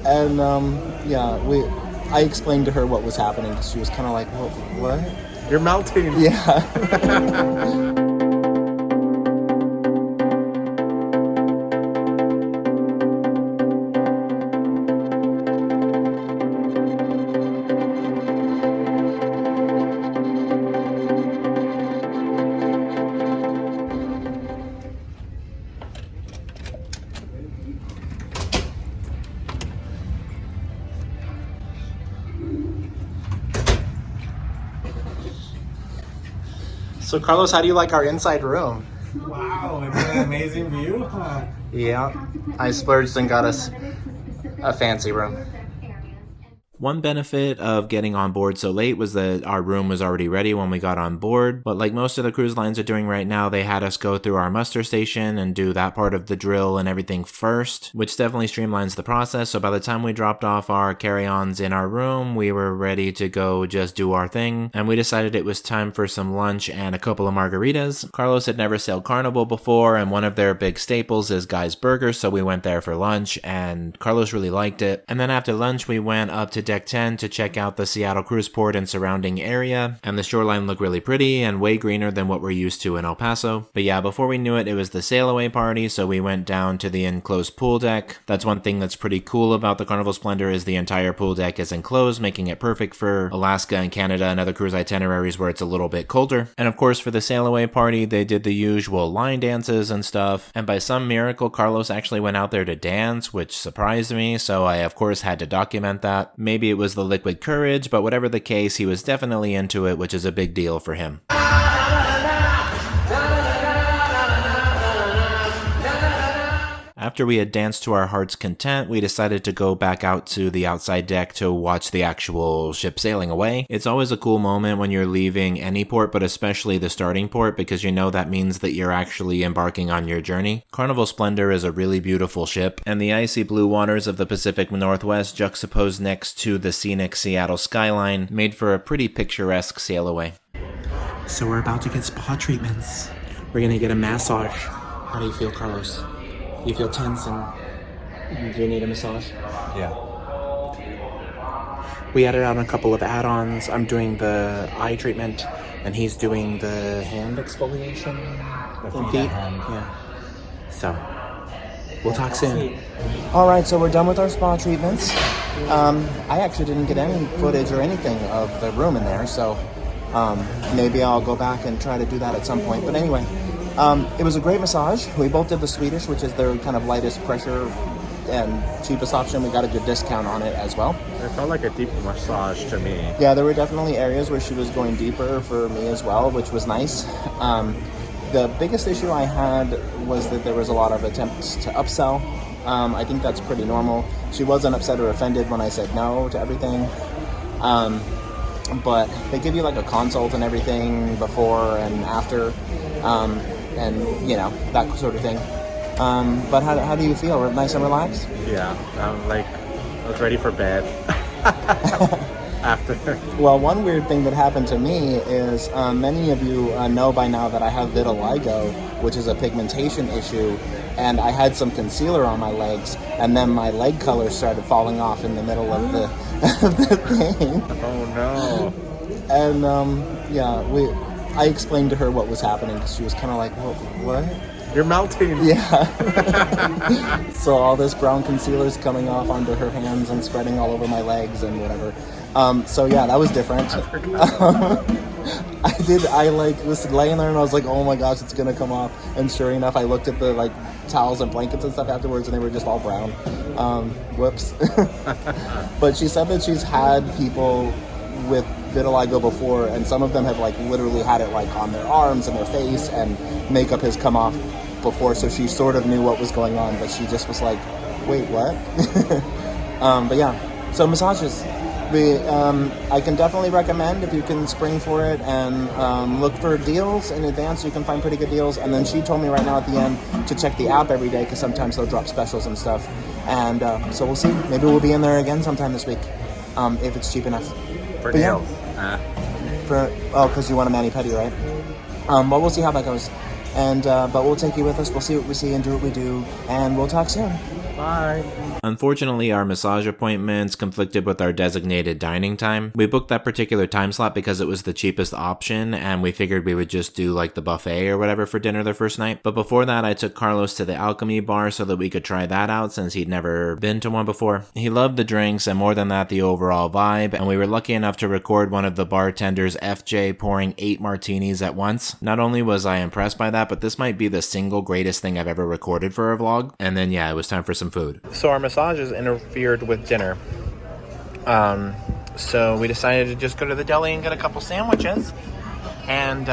And yeah, I explained to her what was happening because she was kind of like, what? You're melting. Yeah. So Carlos, how do you like our inside room? Wow, it's an amazing view, huh? Yeah, I splurged and got us a fancy room. One benefit of getting on board so late was that our room was already ready when we got on board, but like most of the cruise lines are doing right now, they had us go through our muster station and do that part of the drill and everything first, which definitely streamlines the process. So by the time we dropped off our carry-ons in our room, we were ready to go just do our thing, and we decided it was time for some lunch and a couple of margaritas. Carlos had never sailed Carnival before, and one of their big staples is Guy's Burgers, so we went there for lunch, and Carlos really liked it. And then after lunch, we went up to Deck 10 to check out the Seattle cruise port and surrounding area, and the shoreline looked really pretty and way greener than what we're used to in El Paso. But yeah, before we knew it, it was the sail away party, so we went down to the enclosed pool deck. That's one thing that's pretty cool about the Carnival Splendor is the entire pool deck is enclosed, making it perfect for Alaska and Canada and other cruise itineraries where it's a little bit colder. And of course, for the sail away party, they did the usual line dances and stuff, and by some miracle, Carlos actually went out there to dance, which surprised me, so I of course had to document that. Maybe it was the liquid courage, but whatever the case, he was definitely into it, which is a big deal for him. After we had danced to our heart's content, we decided to go back out to the outside deck to watch the actual ship sailing away. It's always a cool moment when you're leaving any port, but especially the starting port, because you know that means that you're actually embarking on your journey. Carnival Splendor is a really beautiful ship, and the icy blue waters of the Pacific Northwest juxtaposed next to the scenic Seattle skyline made for a pretty picturesque sail away. So we're about to get spa treatments. We're gonna get a massage. How do you feel, Carlos? You feel tense and do you need a massage? Yeah. We added on a couple of add-ons. I'm doing the eye treatment and he's doing the hand exfoliation. The feet. Yeah. So, we'll talk soon. Alright, so we're done with our spa treatments. I actually didn't get any footage or anything of the room in there, so maybe I'll go back and try to do that at some point. But anyway, it was a great massage. We both did the Swedish, which is their kind of lightest pressure and cheapest option. We got a good discount on it as well. It felt like a deep massage to me. Yeah, there were definitely areas where she was going deeper for me as well, which was nice. The biggest issue I had was that there was a lot of attempts to upsell. I think that's pretty normal. She wasn't upset or offended when I said no to everything. But they give you like a consult and everything before and after. And you know, that sort of thing. But how do you feel? Nice and relaxed? Yeah, I was ready for bed after. Well, one weird thing that happened to me is many of you know by now that I have vitiligo, which is a pigmentation issue, and I had some concealer on my legs, and then my leg color started falling off in the middle of the, of the thing. Oh no. And yeah, I explained to her what was happening because she was kind of like, what? You're melting. Yeah. So all this brown concealer is coming off onto her hands and spreading all over my legs and whatever. So yeah, that was different. I was laying there and I was like, oh my gosh, it's gonna come off. And sure enough, I looked at the like towels and blankets and stuff afterwards and they were just all brown. Whoops. But she said that she's had people with vitiligo before, and some of them have like literally had it like on their arms and their face, and makeup has come off before, so she sort of knew what was going on, but she just was like, wait, what? But yeah, so massages, I can definitely recommend if you can spring for it and look for deals in advance. You can find pretty good deals. And then she told me right now at the end to check the app every day because sometimes they'll drop specials and stuff, and so we'll see. Maybe we'll be in there again sometime this week if it's cheap enough. For but nails. Yeah, because you want a mani-pedi, right? But we'll see how that goes. And but we'll take you with us. We'll see what we see and do what we do, and we'll talk soon. Bye. Unfortunately, our massage appointments conflicted with our designated dining time. We booked that particular time slot because it was the cheapest option, and we figured we would just do like the buffet or whatever for dinner the first night. But before that, I took Carlos to the Alchemy bar so that we could try that out since he'd never been to one before. He loved the drinks and more than that, the overall vibe, and we were lucky enough to record one of the bartenders, FJ, pouring 8 martinis at once. Not only was I impressed by that, but this might be the single greatest thing I've ever recorded for a vlog. And then yeah, it was time for some food. So our massages interfered with dinner. So we decided to just go to the deli and get a couple sandwiches, and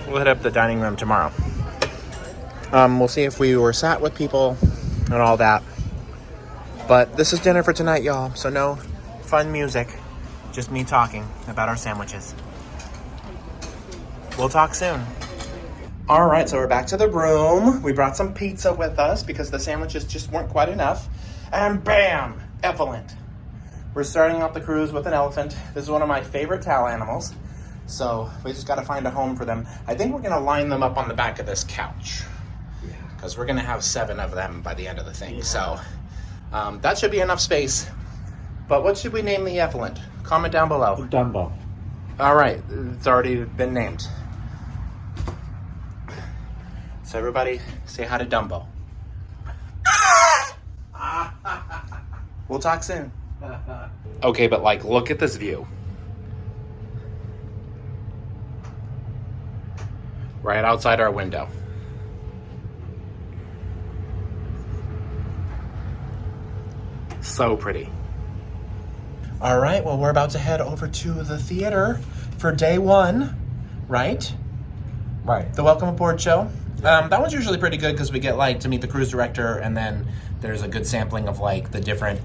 we'll hit up the dining room tomorrow. We'll see if we were sat with people and all that. But this is dinner for tonight, y'all. So no fun music, just me talking about our sandwiches. We'll talk soon. All right, so we're back to the room. We brought some pizza with us because the sandwiches just weren't quite enough. And bam, elephant. We're starting off the cruise with an elephant. This is one of my favorite towel animals. So we just got to find a home for them. I think we're going to line them up on the back of this couch, because we're going to have 7 of them by the end of the thing. Yeah. So that should be enough space. But what should we name the elephant? Comment down below. Dumbo. All right, it's already been named. So everybody say hi to Dumbo. We'll talk soon. Okay, but like, look at this view. Right outside our window. So pretty. All right, well, we're about to head over to the theater for day 1, right? Right. The Welcome Aboard show. That one's usually pretty good because we get like to meet the cruise director, and then there's a good sampling of like the different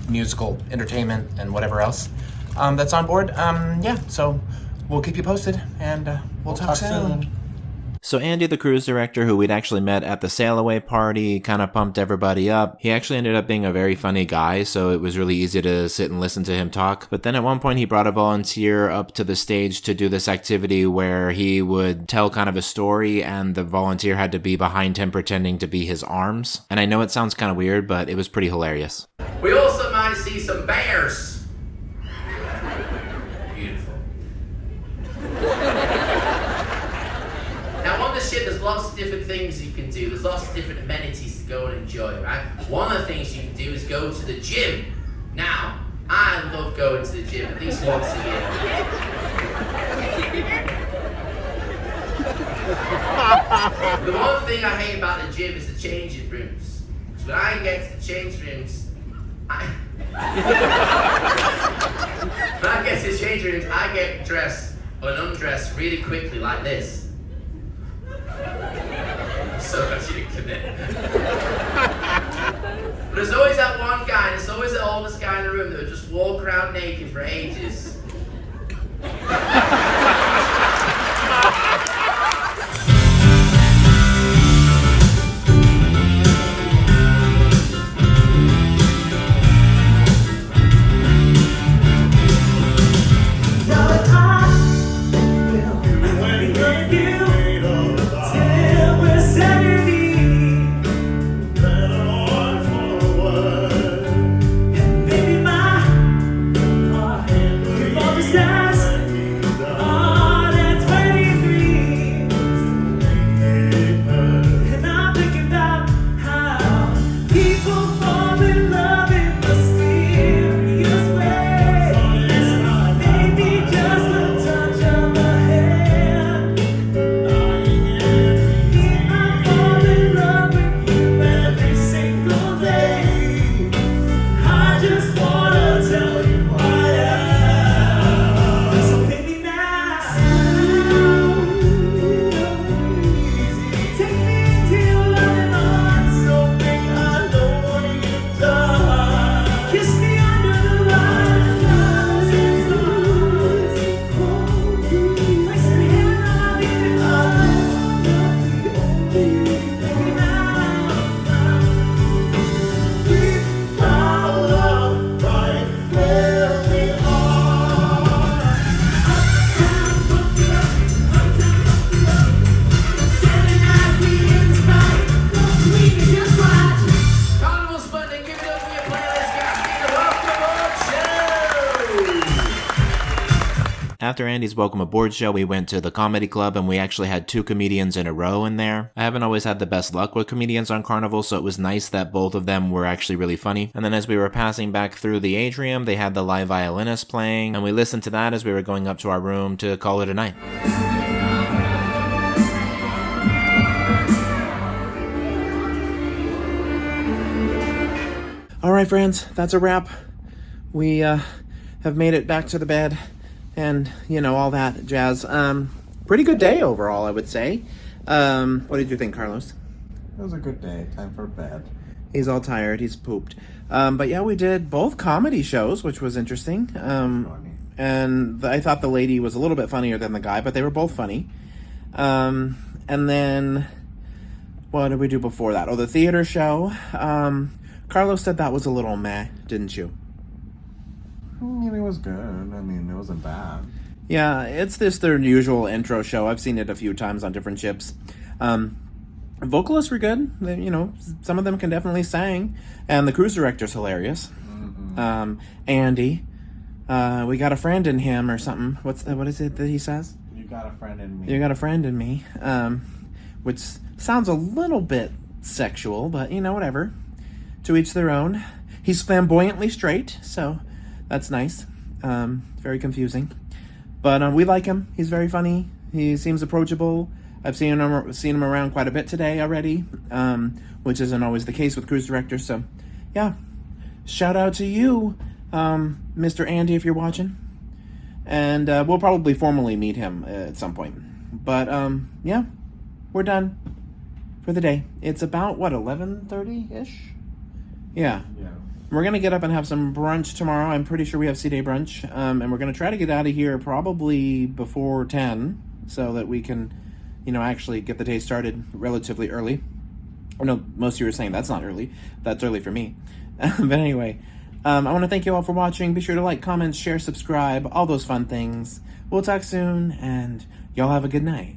musical entertainment and whatever else that's on board. Yeah, so we'll keep you posted, and we'll talk soon. So Andy, the cruise director, who we'd actually met at the sail away party, kind of pumped everybody up. He actually ended up being a very funny guy, so it was really easy to sit and listen to him talk. But then at one point he brought a volunteer up to the stage to do this activity where he would tell kind of a story, and the volunteer had to be behind him pretending to be his arms. And I know it sounds kind of weird, but it was pretty hilarious. We also might see some bears. Beautiful. Now on the ship there's lots of different things you can do. There's lots of different amenities to go and enjoy, right? One of the things you can do is go to the gym. Now, I love going to the gym at least once a year. The one thing I hate about the gym is the changing rooms. Because when I get to the change rooms, when I get to the change rooms, I get dressed or undressed really quickly like this. I'm so glad you didn't commit. But there's always that one guy, and there's always the oldest guy in the room that would just walk around naked for ages. After Andy's Welcome Aboard show, we went to the comedy club and we actually had 2 comedians in a row in there. I haven't always had the best luck with comedians on Carnival, so it was nice that both of them were actually really funny. And then as we were passing back through the atrium, they had the live violinist playing, and we listened to that as we were going up to our room to call it a night. All right, friends, that's a wrap. We have made it back to the bed and, all that jazz. Pretty good day overall, I would say. What did you think, Carlos? It was a good day. Time for bed. He's all tired. He's pooped. But yeah, we did both comedy shows, which was interesting. And I thought the lady was a little bit funnier than the guy, but they were both funny. And then, what did we do before that? Oh, the theater show. Carlos said that was a little meh, didn't you? I mean, it was good. I mean, it wasn't bad. Yeah, it's their usual intro show. I've seen it a few times on different ships. Vocalists were good. They, some of them can definitely sing. And the cruise director's hilarious. Mm-hmm. Andy. We got a friend in him or something. What is it that he says? You got a friend in me. You got a friend in me. Which sounds a little bit sexual, but, whatever. To each their own. He's flamboyantly straight, so that's nice. Very confusing. But we like him. He's very funny. He seems approachable. I've seen him around quite a bit today already, which isn't always the case with cruise directors. So, yeah. Shout out to you, Mr. Andy, if you're watching. And we'll probably formally meet him at some point. But, yeah. We're done for the day. It's about, 11:30-ish? Yeah. We're going to get up and have some brunch tomorrow. I'm pretty sure we have C-Day brunch. And we're going to try to get out of here probably before 10 so that we can, actually get the day started relatively early. I know most of you are saying that's not early. That's early for me. But anyway, I want to thank you all for watching. Be sure to like, comment, share, subscribe, all those fun things. We'll talk soon, and y'all have a good night.